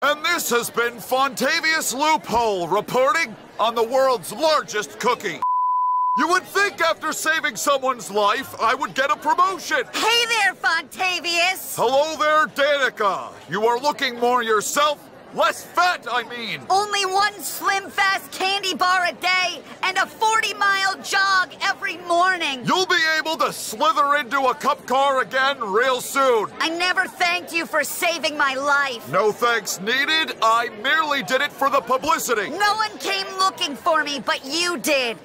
And this has been Fontavious Loophole reporting on the world's largest cookie. You would think after saving someone's life, I would get a promotion. Hey there, Fontavious. Hello there, Danica. You are looking more yourself. Less fat, I mean. Only one Slim Fast candy bar a day and a 40-mile jog every morning. You'll be able to slither into a cup car again real soon. I never thanked you for saving my life. No thanks needed. I merely did it for the publicity. No one came looking for me, but you did.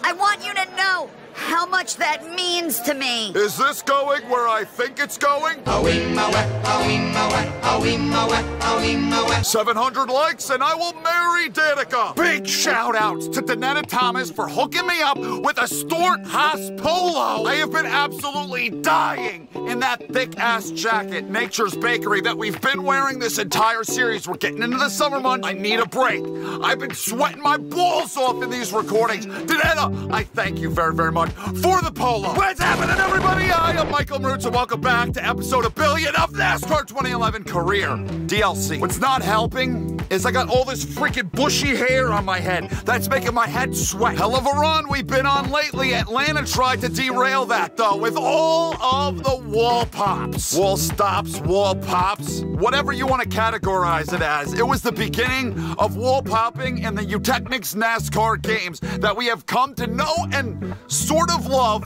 I want you to know how much that means to me. Is this going where I think it's going? 700 likes and I will marry Danica. Big shout outs to Danetta Thomas for hooking me up with a Stort Haas polo. I have been absolutely dying in that thick ass jacket, Nature's Bakery, that we've been wearing this entire series. We're getting into the summer months. I need a break. I've been sweating my balls off in these recordings. Danetta, I thank you very, very much for the polo. What's happening, everybody? I am Michael Mrucz, and welcome back to episode 1 billion of NASCAR 2011 Career DLC. What's not helping is I got all this freaking bushy hair on my head. That's making my head sweat. Hell of a run we've been on lately. Atlanta tried to derail that, though, with all of the wall pops. Wall stops, wall pops, whatever you want to categorize it as. It was the beginning of wall popping in the Eutechnics NASCAR games that we have come to know and sort of love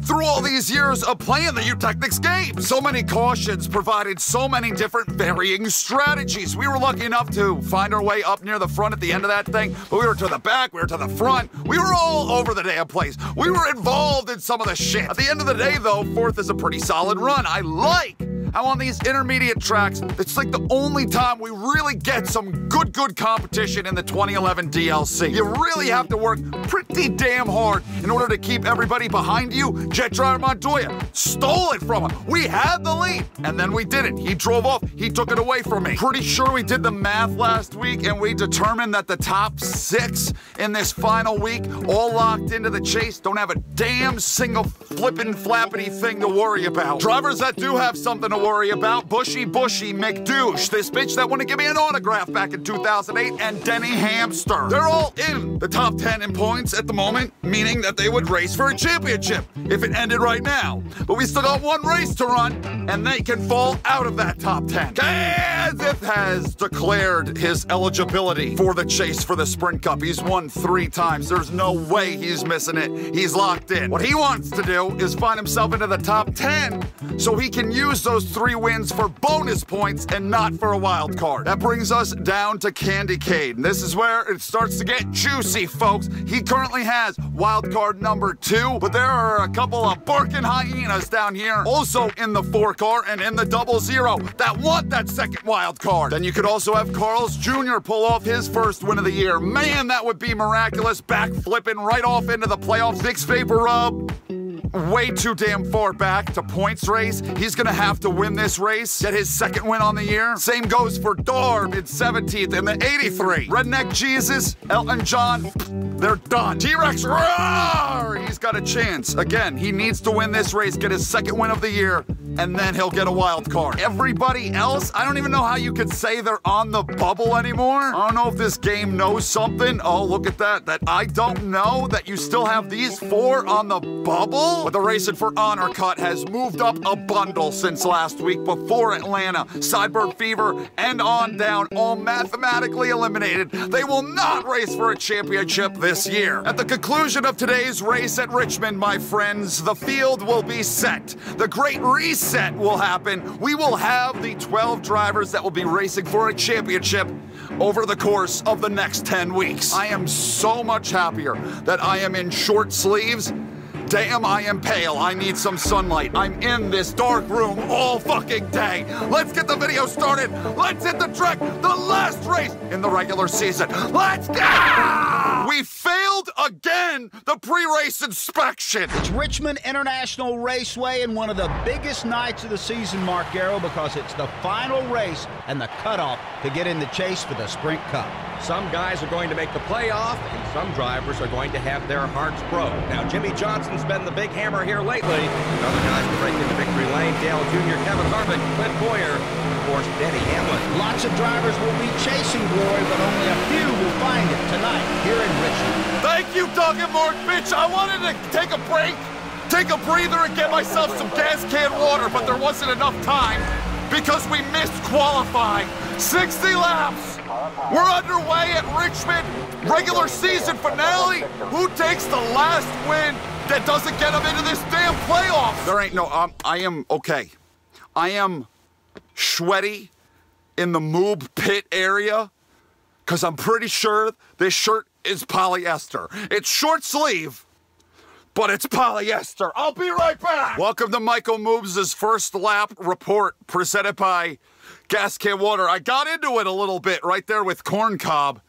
through all these years of playing the Eutechnics game. So many cautions provided so many different varying strategies. We were lucky enough to find our way up near the front at the end of that thing, but we were to the back, we were to the front, we were all over the damn place. We were involved in some of the shit. At the end of the day, though, 4th is a pretty solid run. I like how on these intermediate tracks, it's like the only time we really get some good competition in the 2011 DLC. You really have to work pretty damn hard in order to keep everybody behind you. Jet driver Montoya stole it from him. We had the lead, and then we didn't. He drove off. He took it away from me. Pretty sure we did the math last week, and we determined that the top 6 in this final week, all locked into the chase, don't have a damn single flippin' flappity thing to worry about. Drivers that do have something to worry about, Bushy McDouche, this bitch that wanted to give me an autograph back in 2008, and Denny Hamster. They're all in the top 10 in points at the moment, meaning that they would race for a championship if it ended right now. But we still got one race to run, and they can fall out of that top 10. Kazith has declared his eligibility for the chase for the Sprint Cup. He's won 3 times. There's no way he's missing it. He's locked in. What he wants to do is find himself into the top 10 so he can use those 3 wins for bonus points and not for a wild card. That brings us down to Candy Cade. And this is where it starts to get juicy, folks. He currently has wild card number 2, but there are a couple of barking hyenas down here, also in the 4 car and in the 00, that want that second wild card. Then you could also have Carl's Jr. pull off his first win of the year. Man, that would be miraculous. Back flipping right off into the playoffs. Nick's Vapor Rub, way too damn far back to points race. He's gonna have to win this race, get his second win on the year. Same goes for Darb in 17th in the 83. Redneck Jesus, Elton John, they're done. T-Rex, roar! He's got a chance. Again, he needs to win this race, get his second win of the year, and then he'll get a wild card. Everybody else, I don't even know how you could say they're on the bubble anymore. I don't know if this game knows something. Oh, look at that I don't know, that you still have these 4 on the bubble. But the Racing for Honor cut has moved up a bundle since last week before Atlanta. Sideburn Fever and on down, all mathematically eliminated. They will not race for a championship this year. At the conclusion of today's race at Richmond, my friends, the field will be set. The Great Reset will happen. We will have the 12 drivers that will be racing for a championship over the course of the next 10 weeks. I am so much happier that I am in short sleeves. Damn, I am pale. I need some sunlight. I'm in this dark room all fucking day. Let's get the video started. Let's hit the track. The last race in the regular season. Let's go! We failed again the pre-race inspection. It's Richmond International Raceway and one of the biggest nights of the season, Mark Garrow, because it's the final race and the cutoff to get in the chase for the Sprint Cup. Some guys are going to make the playoff, and some drivers are going to have their hearts broke. Now, Jimmy Johnson's been the big hammer here lately. Other guys to break into victory lane, Dale Jr., Kevin Harvick, Clint Boyer. course, Denny Hamlin. Lots of drivers will be chasing glory, but only a few will find it tonight here in Richmond. Thank you, Doug and Mark. Bitch, I wanted to take a break, take a breather, and get myself some gas can water, but there wasn't enough time because we missed qualifying. 60 laps. We're underway at Richmond. Regular season finale. Who takes the last win that doesn't get them into this damn playoffs? There ain't no, I am okay. I am sweaty in the moob pit area because I'm pretty sure this shirt is polyester. It's short sleeve, but it's polyester. I'll be right back. Welcome to Michael Mrucz's first lap report presented by Gas Can Water. I got into it a little bit right there with Corn Cob.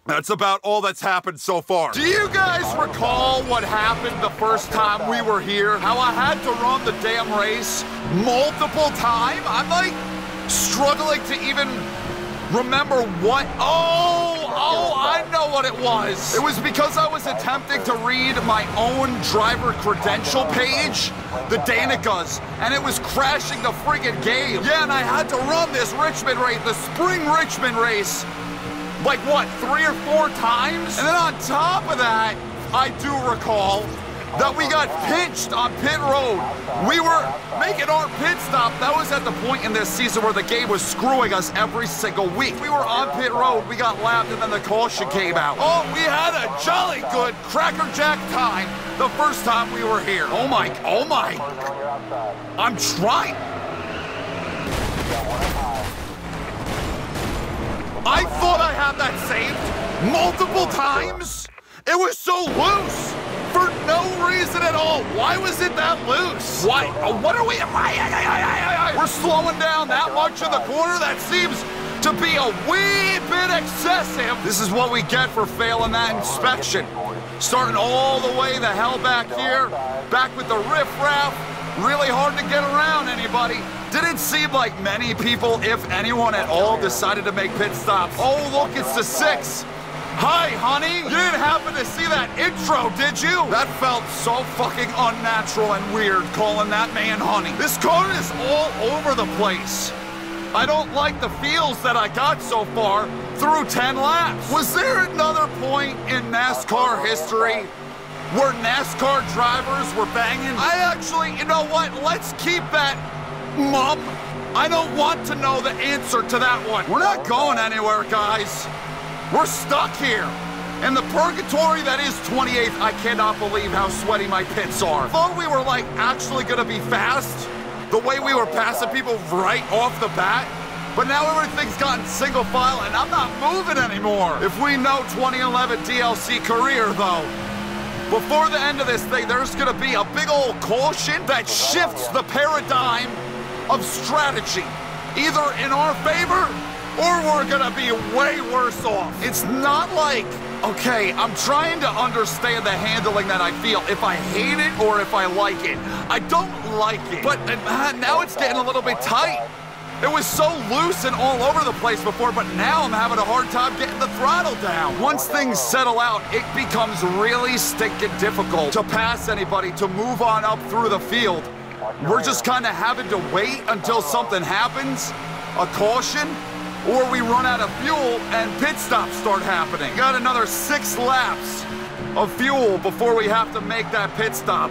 That's about all that's happened so far. Do you guys recall what happened the first time we were here? How I had to run the damn race multiple times? I'm like struggling to even remember what. Oh, I know what it was. It was because I was attempting to read my own driver credential page, the Danica's, and it was crashing the friggin' game. Yeah, and I had to run this Richmond race, the spring Richmond race, like what, 3 or 4 times? And then on top of that, I do recall that we got pinched on pit road. We were making our pit stop. That was at the point in this season where the game was screwing us every single week. We were on pit road, we got lapped, and then the caution came out. Oh, we had a jolly good Cracker Jack time the first time we were here. Oh my, I'm trying. I thought I had that saved multiple times. It was so loose. For no reason at all. Why was it that loose? Why? What are we? We're slowing down that much in the corner? That seems to be a wee bit excessive. This is what we get for failing that inspection. Starting all the way the hell back here, back with the riffraff. Really hard to get around anybody. Didn't seem like many people, if anyone at all, decided to make pit stops. Oh, look, it's the 6. Hi, honey. You didn't happen to see that intro, did you? That felt so fucking unnatural and weird, calling that man honey. This car is all over the place. I don't like the feels that I got so far through 10 laps. Was there another point in NASCAR history where NASCAR drivers were banging? I actually, you know what? Let's keep that mum. I don't want to know the answer to that one. We're not going anywhere, guys. We're stuck here. In the purgatory that is 28th, I cannot believe how sweaty my pits are. Thought we were like actually gonna be fast, the way we were passing people right off the bat, but now everything's gotten single file and I'm not moving anymore. If we know 2011 DLC career though, before the end of this thing, there's gonna be a big old caution that shifts the paradigm of strategy, either in our favor or we're gonna be way worse off. It's not like, okay, I'm trying to understand the handling that I feel, if I hate it or if I like it. I don't like it, but now it's getting a little bit tight. It was so loose and all over the place before, but now I'm having a hard time getting the throttle down. Once things settle out, it becomes really stinking difficult to pass anybody, to move on up through the field. We're just kind of having to wait until something happens, a caution, or we run out of fuel and pit stops start happening. Got another 6 laps of fuel before we have to make that pit stop.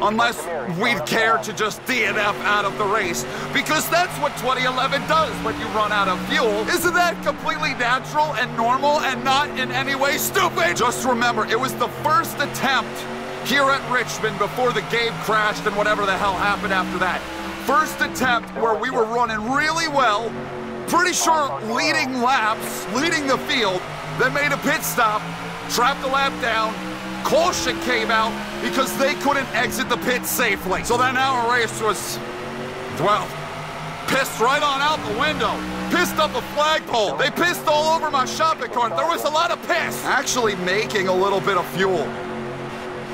Unless we'd care to just DNF out of the race, because that's what 2011 does when you run out of fuel. Isn't that completely natural and normal and not in any way stupid? Just remember, it was the first attempt here at Richmond before the game crashed and whatever the hell happened after that. First attempt where we were running really well, pretty sure leading laps, leading the field, then made a pit stop, trapped the lap down, caution came out because they couldn't exit the pit safely. So then our race was, well, pissed right on out the window. Pissed up the flagpole. They pissed all over my shopping cart. There was a lot of piss. Actually making a little bit of fuel.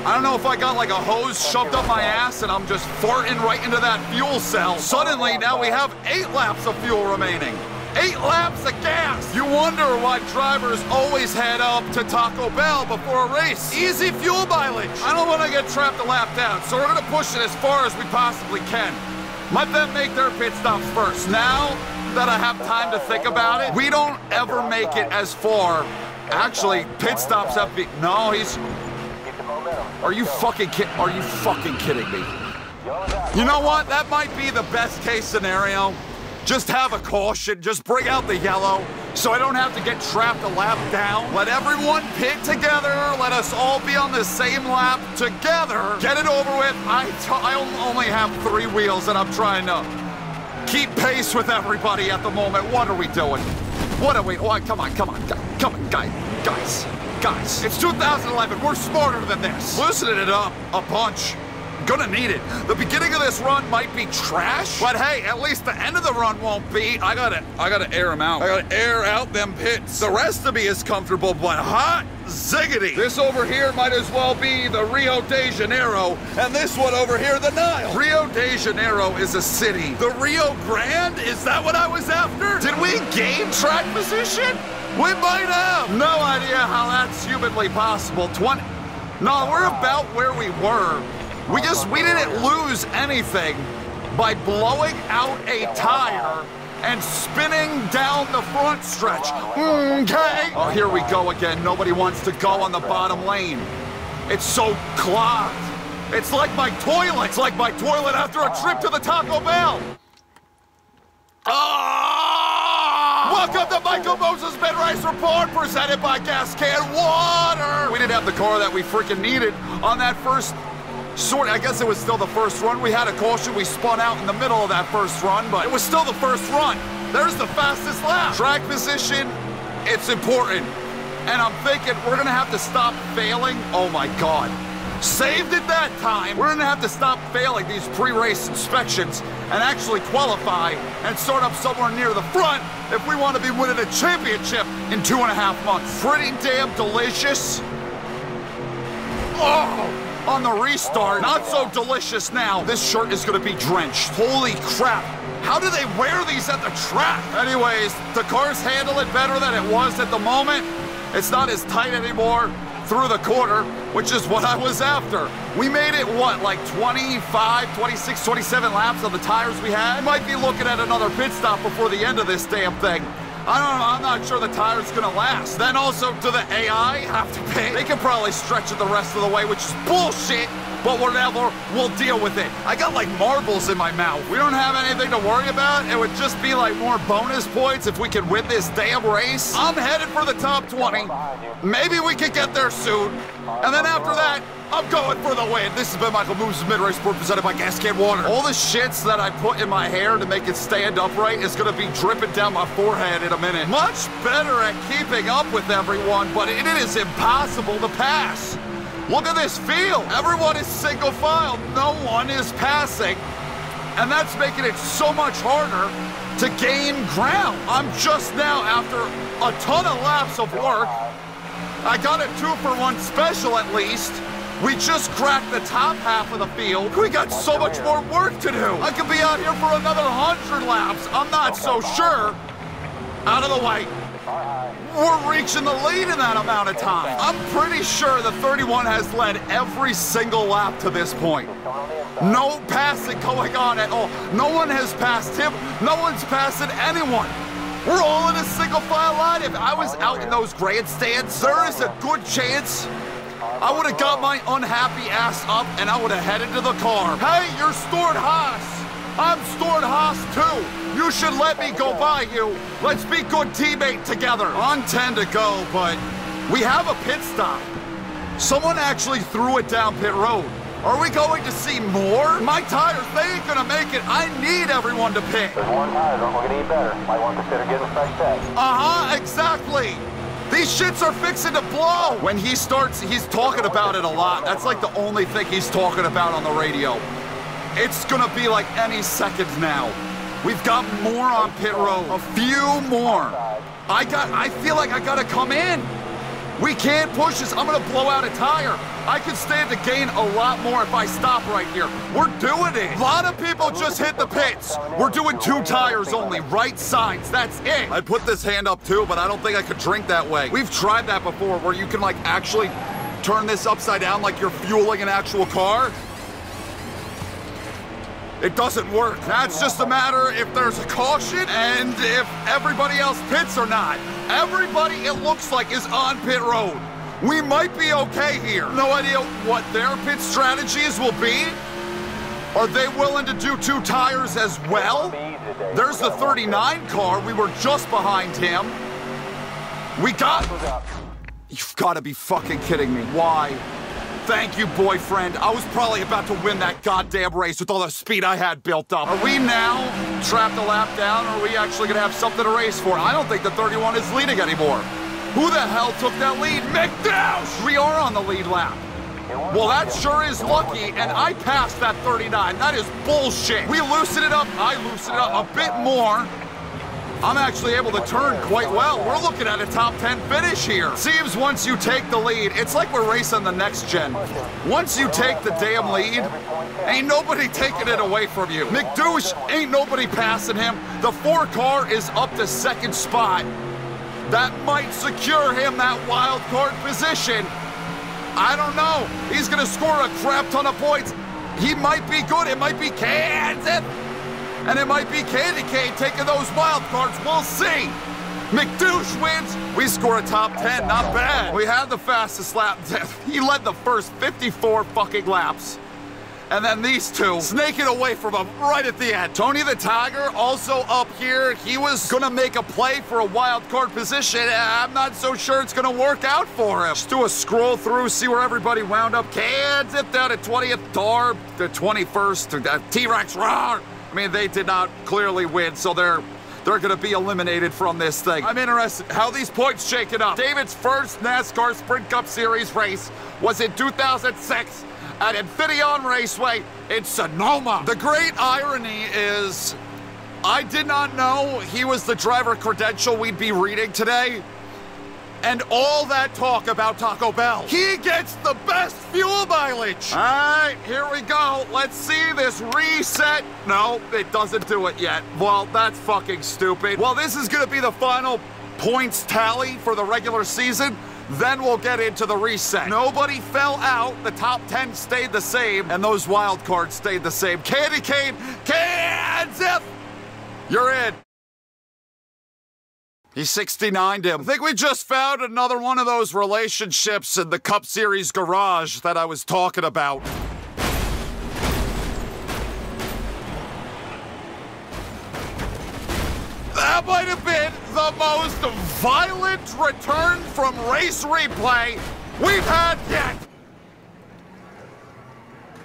I don't know if I got like a hose shoved up my ass and I'm just farting right into that fuel cell. Suddenly, now we have 8 laps of fuel remaining. 8 laps of gas. You wonder why drivers always head up to Taco Bell before a race. Easy fuel mileage. I don't want to get trapped a lap down, so we're going to push it as far as we possibly can. Let them make their pit stops first. Now that I have time to think about it, we don't ever make it as far. Actually, pit stops have been... No, he's... Are you fucking kidding me? You know what? That might be the best case scenario. Just have a caution. Just bring out the yellow so I don't have to get trapped a lap down. Let everyone pit together. Let us all be on the same lap together. Get it over with. I only have 3 wheels and I'm trying to keep pace with everybody at the moment. What are we doing? What are we... Oh, come on, guys. It's 2011. We're smarter than this. Loosening it up a bunch. Gonna need it. The beginning of this run might be trash, but hey, at least the end of the run won't be. I gotta air them out. I gotta air out them pits. The rest of me is comfortable, but hot ziggity. This over here might as well be the Rio de Janeiro, and this one over here, the Nile. Rio de Janeiro is a city. The Rio Grande, is that what I was after? Did we gain track position? We might have. No idea how that's humanly possible. No, we're about where we were. We didn't lose anything by blowing out a tire and spinning down the front stretch. Okay. Oh, here we go again. Nobody wants to go on the bottom lane. It's so clogged. It's like my toilet. It's like my toilet after a trip to the Taco Bell. Welcome to Michael Mrucz's Mid-Race Report, presented by Gas Can Water. We didn't have the car that we freaking needed on that first... I guess it was still the first run. We had a caution. We spun out in the middle of that first run, but it was still the first run. There's the fastest lap. Track position, it's important. And I'm thinking we're going to have to stop failing. Oh, my God. Saved it that time. We're going to have to stop failing these pre-race inspections and actually qualify and start up somewhere near the front if we want to be winning a championship in 2.5 months. Pretty damn delicious. Oh! On the restart, not so delicious now. This shirt is gonna be drenched. Holy crap. How do they wear these at the track? Anyways, the cars handle it better than it was at the moment. It's not as tight anymore through the quarter, which is what I was after. We made it, what, like 25, 26, 27 laps on the tires we had? Might be looking at another pit stop before the end of this damn thing. I don't know, I'm not sure the tire's gonna last. Then also, do the AI have to pay? They can probably stretch it the rest of the way, which is bullshit, but whatever, we'll deal with it. I got like marbles in my mouth. We don't have anything to worry about. It would just be like more bonus points if we could win this damn race. I'm headed for the top 20. Maybe we could get there soon. And then after that, I'm going for the win. This has been Michael Mrucz's Mid-Race Report, presented by Gas Can Water. All the shits that I put in my hair to make it stand upright is gonna be dripping down my forehead in a minute. Much better at keeping up with everyone, but it is impossible to pass. Look at this field. Everyone is single file. No one is passing. And that's making it so much harder to gain ground. I'm just now, after a ton of laps of work, I got a 2-for-1 special at least. We just cracked the top half of the field. We got so much more work to do. I could be out here for another 100 laps. I'm not so sure. Out of the way. We're reaching the lead in that amount of time. I'm pretty sure the 31 has led every single lap to this point. No passing going on at all. No one has passed him. No one's passing anyone. We're all in a single file line. If I was out in those grandstands, there is a good chance I would have got my unhappy ass up and I would have headed to the car. Hey, you're Stuart Haas. I'm Stuart Haas too. You should let me go by you. Let's be good teammate together. On 10 to go, but we have a pit stop. Someone actually threw it down pit road. Are we going to see more? My tires, they ain't gonna make it. I need everyone to pit. There's one tire, don't look any better. Might want to consider getting a fresh tag. Exactly. These shits are fixing to blow. When he starts, he's talking about it a lot. That's like the only thing he's talking about on the radio. It's gonna be like any second now. We've got more on pit road. A few more. I feel like I gotta come in. We can't push this. I'm gonna blow out a tire. I can stand to gain a lot more if I stop right here. We're doing it. A lot of people just hit the pits. We're doing 2 tires only, right sides, that's it. I'd put this hand up too, but I don't think I could drink that way. We've tried that before where you can like actually turn this upside down like you're fueling an actual car. It doesn't work. That's just a matter if there's a caution and if everybody else pits or not. Everybody, it looks like, is on pit road. We might be okay here. No idea what their pit strategies will be. Are they willing to do 2 tires as well? There's the 39 car. We were just behind him. We got... You've got to be fucking kidding me. Why? Thank you, boyfriend. I was probably about to win that goddamn race with all the speed I had built up. Are we now trapped a lap down, or are we actually gonna have something to race for? I don't think the 31 is leading anymore. Who the hell took that lead? McDouche! We are on the lead lap. Well, that sure is lucky, and I passed that 39. That is bullshit. We loosen it up. I loosen it up a bit more. I'm actually able to turn quite well. We're looking at a top 10 finish here. Seems once you take the lead, it's like we're racing the next gen. Once you take the damn lead, ain't nobody taking it away from you. McDouche, ain't nobody passing him. The 4 car is up to 2nd spot. That might secure him that wild card position. I don't know. He's gonna score a crap ton of points. He might be good. It might be Kansas. And it might be Candy Cane taking those wild cards. We'll see. McDouche wins. We score a top 10. Not bad. We had the fastest lap. He led the first 54 fucking laps. And then these two snaking away from him right at the end. Tony the Tiger also up here. He was going to make a play for a wild card position. I'm not so sure it's going to work out for him. Just do a scroll through, see where everybody wound up. Kansas down at 20th. Darb to 21st. T-Rex roar. I mean, they did not clearly win, so they're going to be eliminated from this thing. I'm interested how these points shake it up. David's first NASCAR Sprint Cup Series race was in 2006 at Infineon Raceway in Sonoma. The great irony is, I did not know he was the driver credential we'd be reading today. And all that talk about Taco Bell. He gets the best fuel mileage. All right, here we go. Let's see this reset. No, it doesn't do it yet. Well, that's fucking stupid. Well, this is gonna be the final points tally for the regular season. Then we'll get into the reset. Nobody fell out. The top 10 stayed the same, and those wild cards stayed the same. Candy Cane, Kansas, you're in. He 69'd him. I think we just found another one of those relationships in the Cup Series garage that I was talking about. That might have been the most violent return from race replay we've had yet.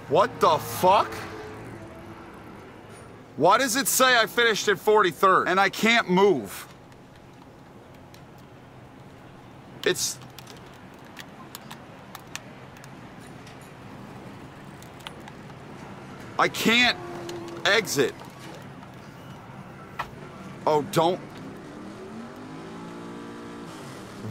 What the fuck? Why does it say I finished at 43rd and I can't move? I can't exit. Oh, don't.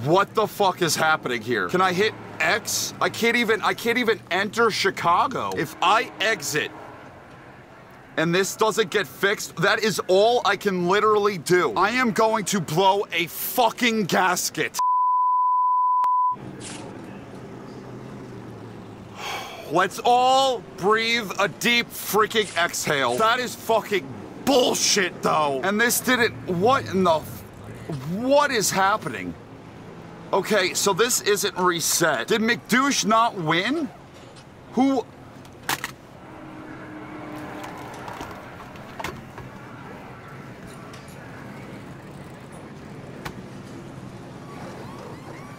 What the fuck is happening here? Can I hit X? I can't even enter Chicago. If I exit and this doesn't get fixed, that is all I can literally do. I am going to blow a fucking gasket. Let's all breathe a deep freaking exhale. That is fucking bullshit, though. And this didn't... What in the... What is happening? Okay, so this isn't reset. Did McDouche not win? Who...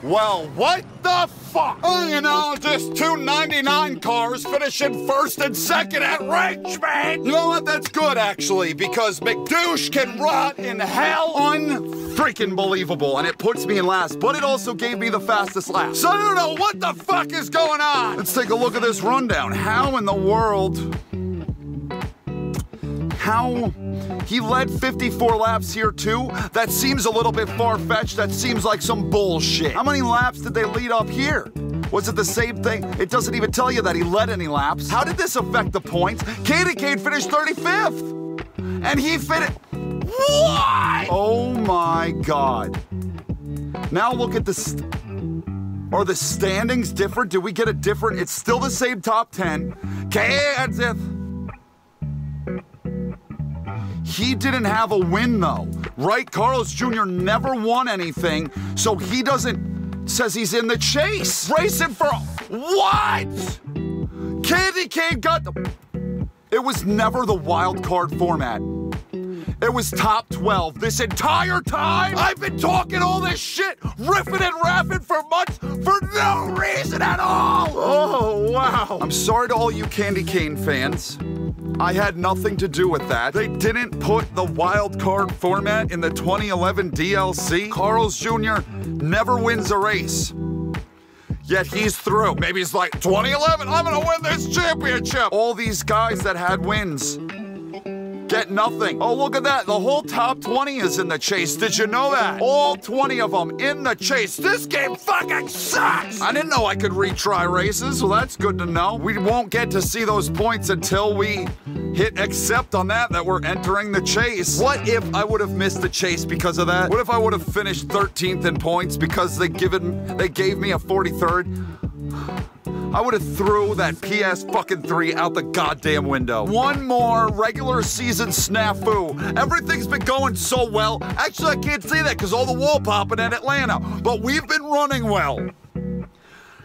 Well, what the fuck? Oh, you know, just 299 cars finishing first and second at Richmond. You know what? That's good, actually, because McDouche can rot in hell. Unfreaking believable, and it puts me in last, but it also gave me the fastest lap. So I don't know what the fuck is going on. Let's take a look at this rundown. How in the world... How... He led 54 laps here, too? That seems a little bit far-fetched. That seems like some bullshit. How many laps did they lead up here? Was it the same thing? It doesn't even tell you that he led any laps. How did this affect the points? Candy Cane finished 35th. And he finished... What? Oh, my God. Now look at the... Are the standings different? Did we get a different... It's still the same top 10. Kansas... He didn't have a win, though. Right? Carlos Jr. never won anything, so he doesn't... Says he's in the chase. Racing for... What? Candy Cane got the... It was never the wild card format. It was top 12 this entire time. I've been talking all this shit, riffing and raffing for months for no reason at all. Oh, wow. I'm sorry to all you Candy Cane fans. I had nothing to do with that. They didn't put the wild card format in the 2011 DLC. Carlos Jr. never wins a race. Yet he's through. Maybe he's like, 2011, I'm gonna win this championship. All these guys that had wins get nothing. Oh, look at that. The whole top 20 is in the chase. Did you know that? All 20 of them in the chase. This game fucking sucks. I didn't know I could retry races. Well, that's good to know. We won't get to see those points until we hit accept on that we're entering the chase. What if I would have missed the chase because of that? What if I would have finished 13th in points because they gave me a 43rd? I would have threw that PS3 out the goddamn window. One more regular season snafu. Everything's been going so well. Actually, I can't say that because all the wall popping in Atlanta. But we've been running well.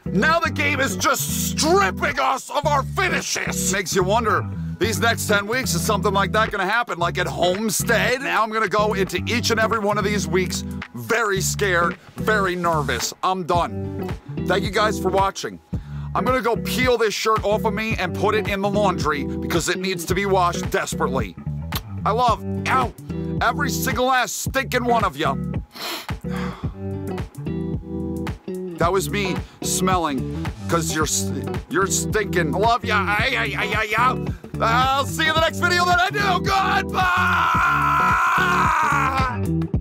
Now the game is just stripping us of our finishes. Makes you wonder, these next 10 weeks, is something like that gonna happen? Like at Homestead? Now I'm gonna go into each and every one of these weeks very scared, very nervous. I'm done. Thank you guys for watching. I'm gonna go peel this shirt off of me and put it in the laundry because it needs to be washed desperately. I love, ow, every single last stinking one of you. That was me smelling because you're stinking. I love ya. I'll see you in the next video that I do. Goodbye!